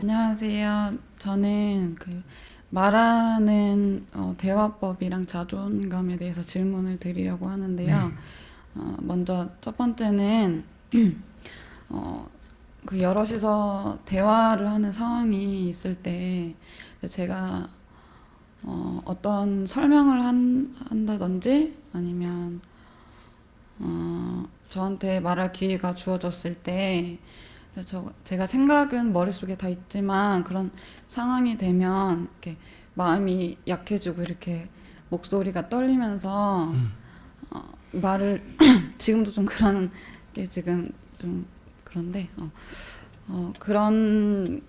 안녕하세요. 저는 말하는 대화법이랑 자존감에 대해서 질문을 드리려고 하는데요. 네. 먼저 첫 번째는 어, 여럿이서 대화를 하는 상황이 있을 때 제가 어떤 설명을 한다든지 아니면 저한테 말할 기회가 주어졌을 때 제가 생각은 머릿속에 다 있지만 그런 상황이 되면 이렇게 마음이 약해지고 이렇게 목소리가 떨리면서 말을 지금도 좀 그런 게 지금 좀 그런데 그런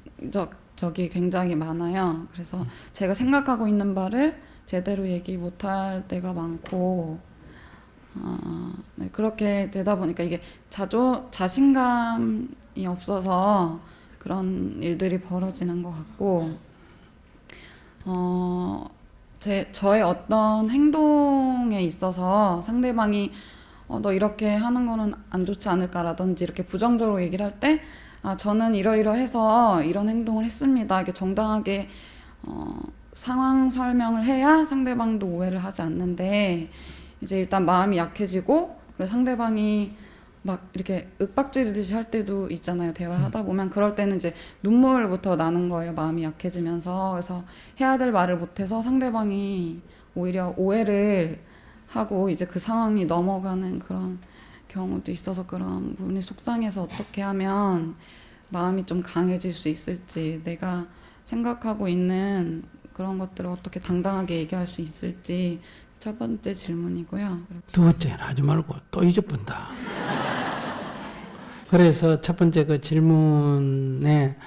적이 굉장히 많아요. 그래서 제가 생각하고 있는 바를 제대로 얘기 못할 때가 많고 네, 그렇게 되다 보니까 이게 자신감이 없어서 그런 일들이 벌어지는 것 같고, 저의 어떤 행동에 있어서 상대방이 너 이렇게 하는 거는 안 좋지 않을까라든지 이렇게 부정적으로 얘기를 할 때, 저는 이러이러해서 이런 행동을 했습니다. 이게 정당하게 상황 설명을 해야 상대방도 오해를 하지 않는데, 이제 일단 마음이 약해지고 그리고 상대방이 막 이렇게 윽박지르듯이 할 때도 있잖아요. 대화를 하다 보면 그럴 때는 이제 눈물부터 나는 거예요. 마음이 약해지면서. 그래서 해야 될 말을 못해서 상대방이 오히려 오해를 하고 이제 그 상황이 넘어가는 그런 경우도 있어서 그런 부분이 속상해서 어떻게 하면 마음이 좀 강해질 수 있을지, 내가 생각하고 있는 그런 것들을 어떻게 당당하게 얘기할 수 있을지 첫 번째 질문이고요. 두 번째는 하지 말고 또 잊어본다. 그래서 첫 번째 그 질문에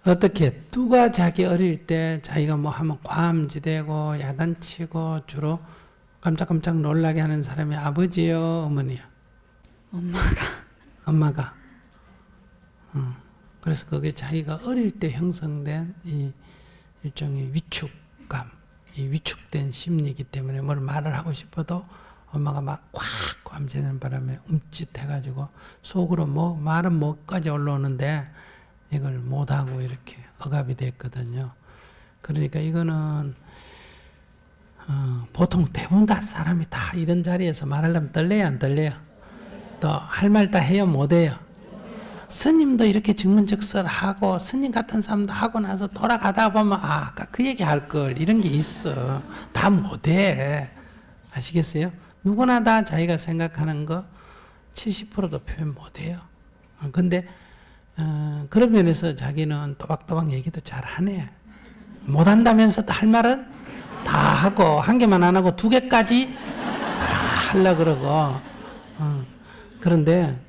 어떻게 누가 자기 어릴 때 자기가 뭐 하면 과음지되고 야단치고 주로 깜짝깜짝 놀라게 하는 사람이 아버지요, 어머니요? 엄마가. 그래서 그게 자기가 어릴 때 형성된 이 일종의 위축감, 이 위축된 심리이기 때문에 뭘 말을 하고 싶어도 엄마가 막 꽉 꽉죄는 바람에 움찔해가지고 속으로 뭐 말은 목까지 올라오는데 이걸 못하고 이렇게 억압이 됐거든요. 그러니까 이거는 보통 대부분 다 사람이 다 이런 자리에서 말하려면 떨려요, 안 떨려요? 또 할 말 다 해요, 못해요? 스님도 이렇게 증문즉설하고 스님 같은 사람도 하고 나서 돌아가다 보면 아까 그 얘기 할 걸 이런 게 있어. 다 못해. 아시겠어요? 누구나 다 자기가 생각하는 거 70%도 표현 못해요. 근데 그런 면에서 자기는 또박또박 얘기도 잘하네. 못한다면서 할 말은 다 하고 한 개만 안 하고 두 개까지 다 하려고 그러고 그런데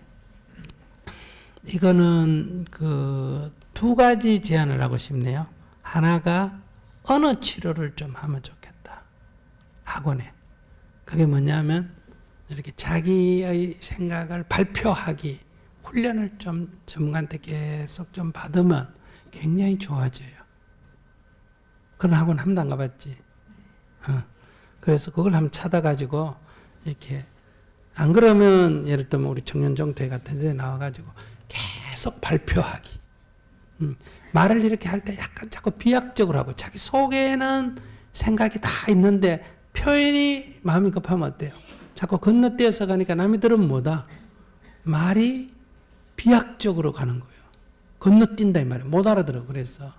이거는 그 두 가지 제안을 하고 싶네요. 하나가 언어 치료를 좀 하면 좋겠다. 학원에. 그게 뭐냐면 이렇게 자기의 생각을 발표하기 훈련을 좀 전문가한테 계속 좀 받으면 굉장히 좋아져요. 그런 학원 한 번도 안 가봤지. 그래서 그걸 한번 찾아가지고 이렇게 안 그러면 예를 들면 우리 청년정토회 같은 데 나와가지고 계속 발표하기. 말을 이렇게 할 때 약간 자꾸 비약적으로 하고 자기 속에는 생각이 다 있는데 표현이 마음이 급하면 어때요? 자꾸 건너뛰어서 가니까 남이 들으면 뭐다? 말이 비약적으로 가는 거예요. 건너뛴다 이 말이에요. 못 알아들어. 그래서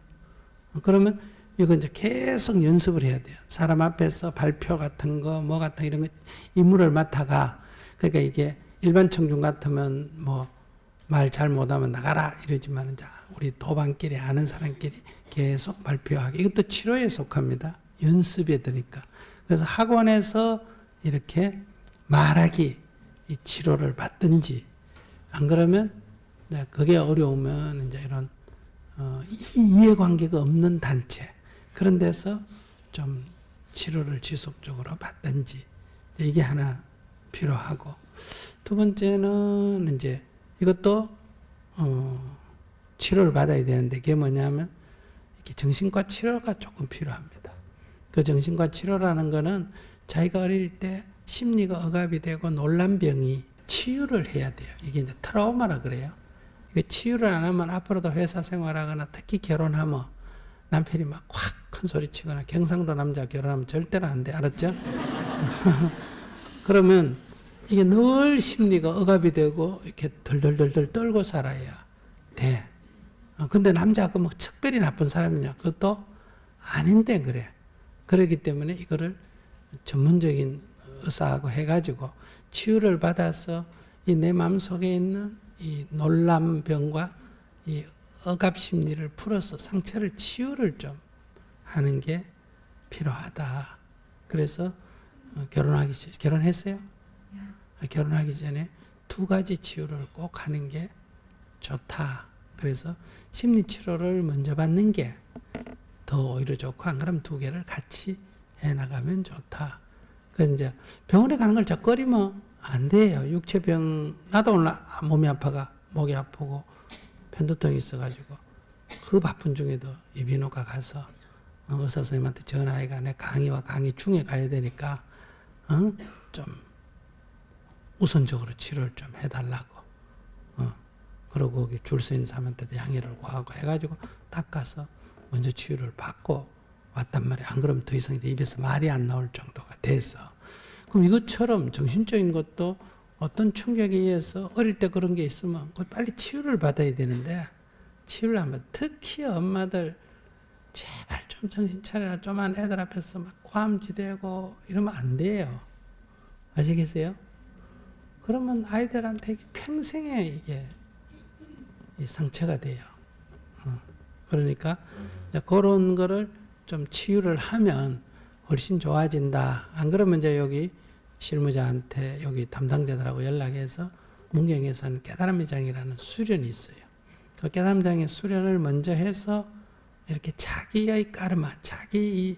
그러면 이거 이제 계속 연습을 해야 돼요. 사람 앞에서 발표 같은 거, 뭐 같은 이런 거 임무를 맡아가. 그러니까 이게 일반 청중 같으면 뭐 말 잘 못하면 나가라 이러지만 자 우리 도반끼리 아는 사람끼리 계속 발표하기. 이것도 치료에 속합니다. 연습에 드니까. 그래서 학원에서 이렇게 말하기 이 치료를 받든지 안 그러면 그게 어려우면 이제 이런 이해관계가 없는 단체 그런 데서 좀 치료를 지속적으로 받든지 이게 하나 필요하고 두 번째는 이제 이것도 치료를 받아야 되는데 그게 뭐냐면 이렇게 정신과 치료가 조금 필요합니다. 그 정신과 치료라는 거는 자기가 어릴 때 심리가 억압이 되고 놀란 병이 치유를 해야 돼요. 이게 이제 트라우마라 그래요. 이거 치유를 안 하면 앞으로도 회사 생활하거나 특히 결혼하면 남편이 막 확 큰 소리 치거나 경상도 남자 결혼하면 절대로 안 돼. 알았죠? 그러면 이게 늘 심리가 억압이 되고 이렇게 덜덜덜덜 떨고 살아야 돼. 근데 남자가 뭐 특별히 나쁜 사람이냐? 그것도 아닌데 그래. 그렇기 때문에 이거를 전문적인 의사하고 해가지고 치유를 받아서 이 내 마음속에 있는 이 놀람병과 이 억압 심리를 풀어서 상처를 치유를 좀 하는 게 필요하다. 그래서 결혼했어요? 결혼하기 전에 2가지 치유를 꼭 하는 게 좋다. 그래서 심리 치료를 먼저 받는 게 더 오히려 좋고, 안 그러면 2개를 같이 해 나가면 좋다. 그래서 이제 병원에 가는 걸 적거리면 안 돼요. 육체병, 나도 오늘 몸이 아파가 목이 아프고 편두통이 있어가지고 그 바쁜 중에도 이비인후과 가서 의사 선생님한테 전화해가 내 강의와 강의 중에 가야 되니까 좀 우선적으로 치료를 좀 해달라고. 그리고 거기 줄 서 있는 사람한테도 양해를 구하고 해가지고 딱 가서 먼저 치유를 받고 왔단 말이야. 안 그러면 더 이상 이제 입에서 말이 안 나올 정도가 돼서. 그럼 이것처럼 정신적인 것도 어떤 충격에 의해서 어릴 때 그런 게 있으면 빨리 치유를 받아야 되는데, 치유를 하면 특히 엄마들 제발 좀 정신 차려라. 좀만 애들 앞에서 막 고함지대고 이러면 안 돼요. 아시겠어요? 그러면 아이들한테 평생에 이게 이 상처가 돼요. 그러니까 이제 그런 거를 좀 치유를 하면 훨씬 좋아진다. 안 그러면 이제 여기 실무자한테 여기 담당자들하고 연락해서 문경에서 하는 깨달음의 장이라는 수련이 있어요. 그 깨달음장의 수련을 먼저 해서 이렇게 자기의 까르마, 자기 이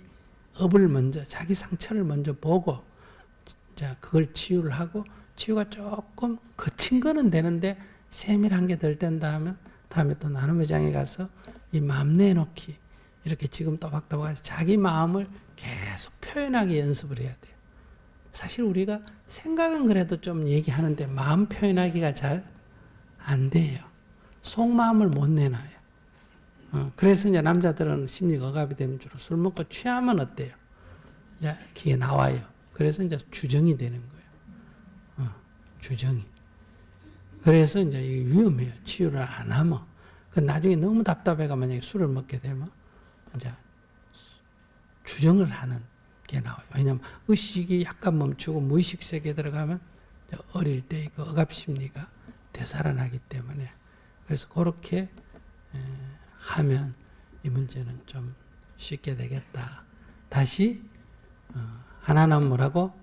업을 먼저, 자기 상처를 먼저 보고, 자, 그걸 치유를 하고, 치유가 조금 거친 거는 되는데 세밀한 게 덜 된다 하면 다음에 또 나눔의 장에 가서 이 마음 내놓기, 이렇게 지금 또박또박 자기 마음을 계속 표현하기 연습을 해야 돼요. 사실 우리가 생각은 그래도 좀 얘기하는데 마음 표현하기가 잘 안 돼요. 속마음을 못 내놔요. 그래서 이제 남자들은 심리가 억압이 되면 주로 술 먹고 취하면 어때요? 이제 그게 나와요. 그래서 이제 주정이 되는 거예요. 주정이. 그래서 이제 이게 위험해요. 치유를 안 하면. 그 나중에 너무 답답해가 만약에 술을 먹게 되면 이제 주정을 하는 게 나와요. 왜냐하면 의식이 약간 멈추고 무의식 세계에 들어가면 어릴 때 그 억압 심리가 되살아나기 때문에, 그래서 그렇게 하면 이 문제는 좀 쉽게 되겠다. 다시 하나는 뭐라고?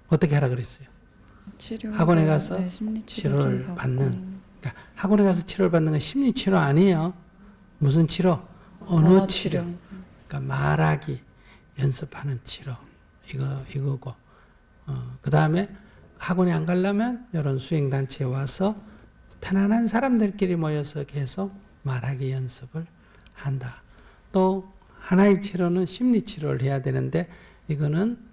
어떻게 하라 그랬어요? 학원에 가서 네, 치료를 받는. 그러니까 학원에 가서 치료를 받는 건 심리 치료 아니에요. 무슨 치료? 언어 치료. 그러니까 말하기 연습하는 치료. 이거고. 그 다음에 학원에 안 가려면 이런 수행단체에 와서 편안한 사람들끼리 모여서 계속 말하기 연습을 한다. 또 하나의 치료는 심리 치료를 해야 되는데, 이거는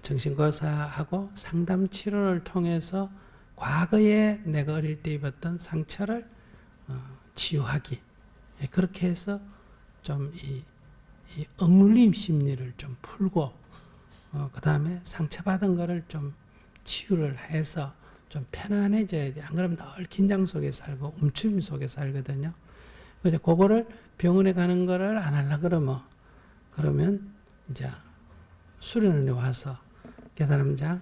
정신과사하고 상담 치료를 통해서 과거에 내가 어릴 때 입었던 상처를 치유하기. 그렇게 해서 좀 이 억눌림 심리를 좀 풀고, 그 다음에 상처받은 거를 좀 치유를 해서 좀 편안해져야 돼. 안 그러면 늘 긴장 속에 살고 움츠림 속에 살거든요. 이제 그거를 병원에 가는 거를 안 하려고 그러면 이제 수련원에 와서 깨달음장을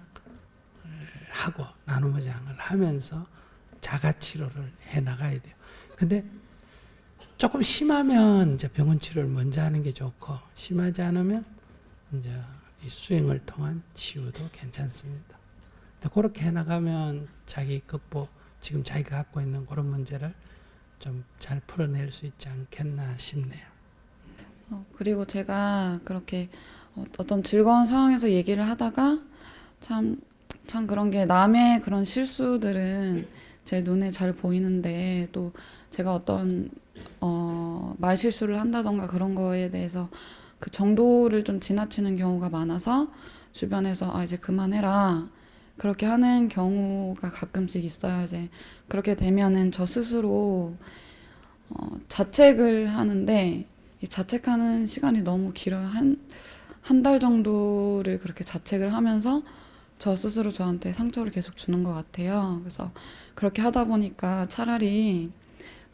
하고 나눔의 장을 하면서 자가 치료를 해 나가야 돼요. 근데 조금 심하면 이제 병원 치료를 먼저 하는 게 좋고, 심하지 않으면 이제 이 수행을 통한 치유도 괜찮습니다. 그렇게 해 나가면 자기 극복, 지금 자기가 갖고 있는 그런 문제를 좀 잘 풀어낼 수 있지 않겠나 싶네요. 그리고 제가 그렇게 어떤 즐거운 상황에서 얘기를 하다가 참 그런 게, 남의 그런 실수들은 제 눈에 잘 보이는데, 또 제가 어떤 말 실수를 한다던가 그런 거에 대해서 그 정도를 좀 지나치는 경우가 많아서 주변에서 이제 그만해라, 그렇게 하는 경우가 가끔씩 있어요. 이제 그렇게 되면은 저 스스로 자책을 하는데 이 자책하는 시간이 너무 길어요. 한 달 정도를 그렇게 자책을 하면서 저 스스로 저한테 상처를 계속 주는 것 같아요. 그래서 그렇게 하다 보니까 차라리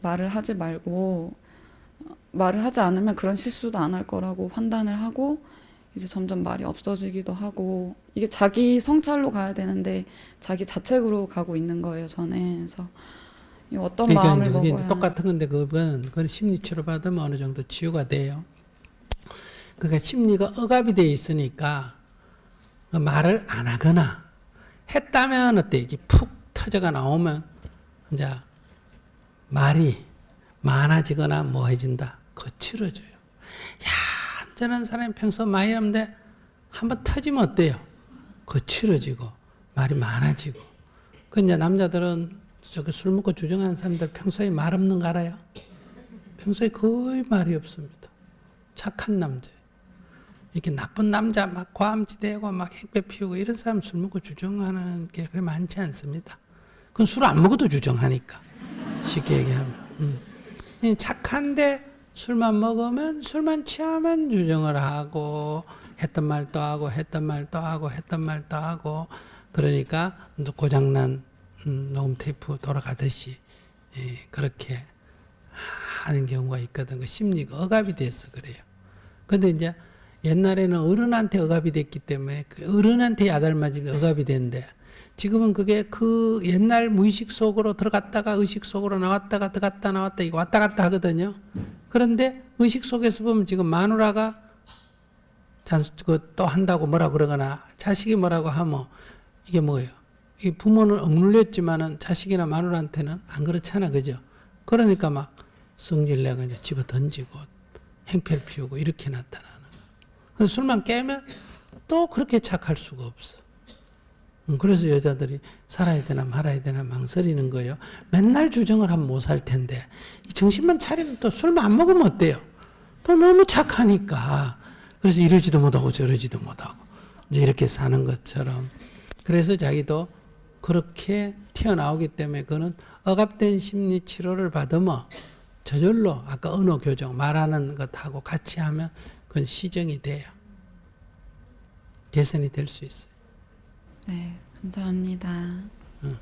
말을 하지 말고 말을 하지 않으면 그런 실수도 안 할 거라고 판단을 하고 이제 점점 말이 없어지기도 하고 이게 자기 성찰로 가야 되는데 자기 자책으로 가고 있는 거예요, 저는. 그래서 이 어떤 그러니까 마음을 이제 그게 먹어야 똑같은 건데 그건 심리치료 받으면 어느 정도 치유가 돼요. 그러니까 심리가 억압이 돼 있으니까 말을 안 하거나 했다면 어때 이게 푹 터져가 나오면 이제 말이 많아지거나 뭐해진다. 거칠어져요. 얌전한 사람이 평소 많이 하는데 한번 터지면 어때요? 거칠어지고 말이 많아지고. 그 이제 남자들은 저기 술 먹고 주정하는 사람들 평소에 말 없는 거 알아요? 평소에 거의 말이 없습니다. 착한 남자. 이렇게 나쁜 남자 막 과음지대고 막 핵배 피우고 이런 사람 술 먹고 주정하는 게 그렇게 많지 않습니다. 그건 술 안 먹어도 주정하니까. 쉽게 얘기하면. 착한데 술만 먹으면 술만 취하면 주정을 하고 했던 말도 하고 했던 말도 하고 했던 말도 하고 그러니까 고장난 녹음 테이프 돌아가듯이 그렇게 하는 경우가 있거든. 그 심리가 억압이 돼서 그래요. 근데 이제 옛날에는 어른한테 억압이 됐기 때문에 그 어른한테 야단맞으면 억압이 되는데 지금은 그게 그 옛날 무의식 속으로 들어갔다가 의식 속으로 나왔다가 들어갔다 나왔다 이거 왔다 갔다 하거든요. 그런데 의식 속에서 보면 지금 마누라가 또 한다고 뭐라 그러거나 자식이 뭐라고 하면 이게 뭐예요? 이 부모는 억눌렸지만은 자식이나 마누라한테는 안 그렇잖아, 그죠? 그러니까 막 성질내가 이제 집어 던지고 행패를 피우고 이렇게 나타나는. 근데 술만 깨면 또 그렇게 착할 수가 없어. 그래서 여자들이 살아야 되나 말아야 되나 망설이는 거예요. 맨날 주정을 하면 못 살 텐데 정신만 차리면 또 술만 안 먹으면 어때요? 또 너무 착하니까. 그래서 이러지도 못하고 저러지도 못하고 이제 이렇게 사는 것처럼. 그래서 자기도 그렇게 튀어나오기 때문에 그는 억압된 심리 치료를 받으면 저절로 아까 언어 교정 말하는 것하고 같이 하면 그건 시정이 돼요. 개선이 될 수 있어요. 네, 감사합니다. 응.